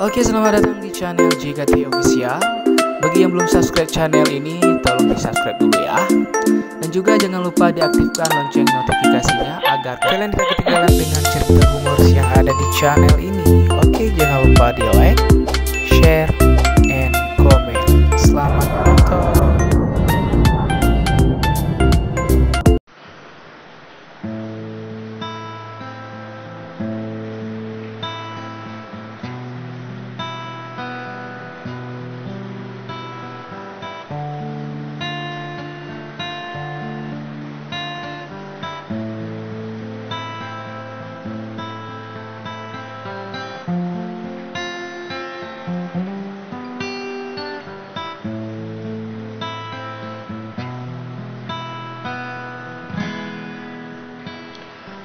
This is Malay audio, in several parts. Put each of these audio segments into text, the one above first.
Oke, selamat datang di channel JKT Official. Bagi yang belum subscribe channel ini, tolong di subscribe dulu ya. Dan juga jangan lupa diaktifkan lonceng notifikasinya agar kalian tidak ketinggalan dengan cerita humor yang ada di channel ini. Oke, jangan lupa di like, share, and comment. Selamat menonton.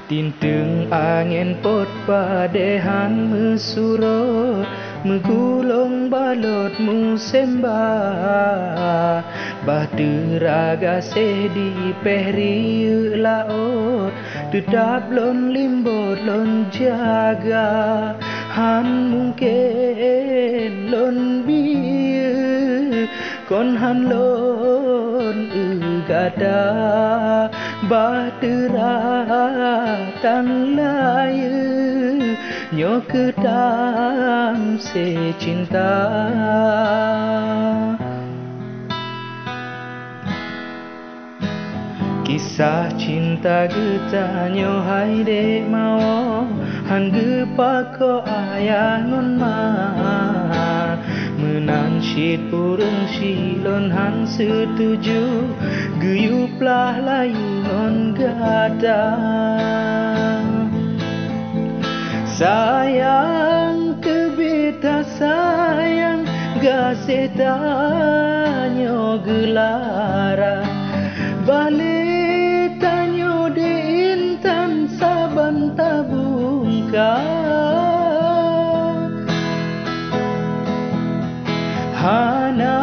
Tinteng angin pot padehan mesuro megulung balot musembah bahteraga sedi pehri laot tetap lon limbot lon jaga han mungkin lon biu kon han lon gada bahtera tan layu nyo kedam se cinta kisah cinta kita nyo hai dek mau han gepa ko ayah non ma menan syit urang silon han setuju guyuplah layu non gada sayang kebita sayang gasetanyo gelara balik tanyo de intan saban tabungka hana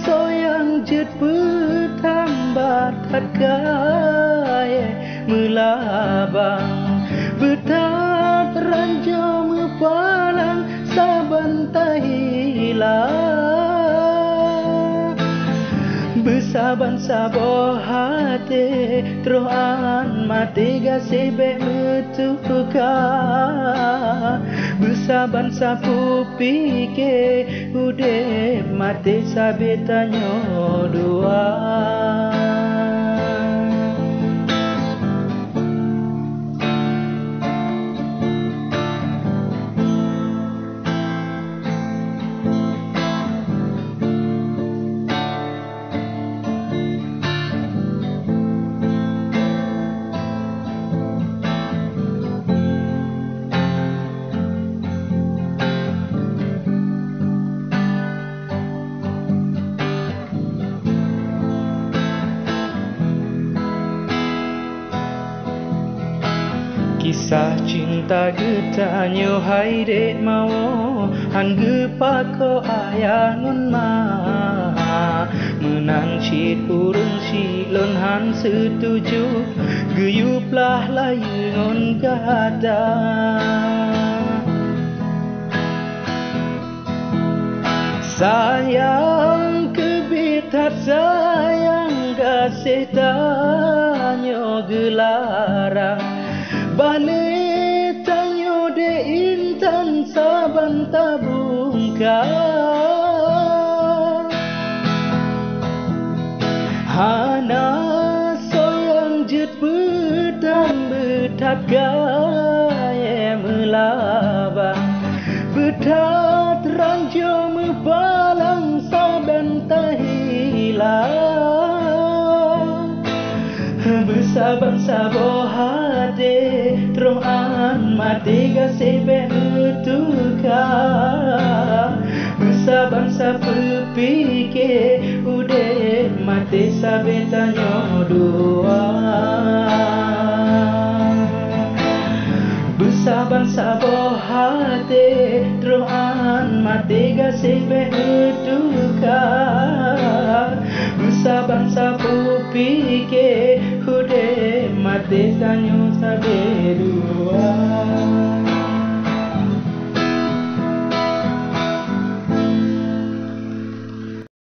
soyang jet petambah tatkai melabang betat ranjau mepalang saban tahilang besaban sabo hati terohan mati gasebe metuka besaban sapu pike ude mati sabetanyo dua. Kisah cinta getanyo hai dek mau han gepa ko ayah ngon ma menan syit urang silon han setuju guyuplah layu ngon gada sayang kebitat sayang gasetanyo gelara balik tanyo de intan saban tabungka hana soyang jet petang betat gaya melabang betat ranjau mepalang saban tahilang besaban sabo hati terohan mati gasebe metuka besaban sapu pike ude mati sabetanyo dua besaban sabo hati terohan mati gasebe metuka besaban sapu pike ude mati tanyo sabe dua.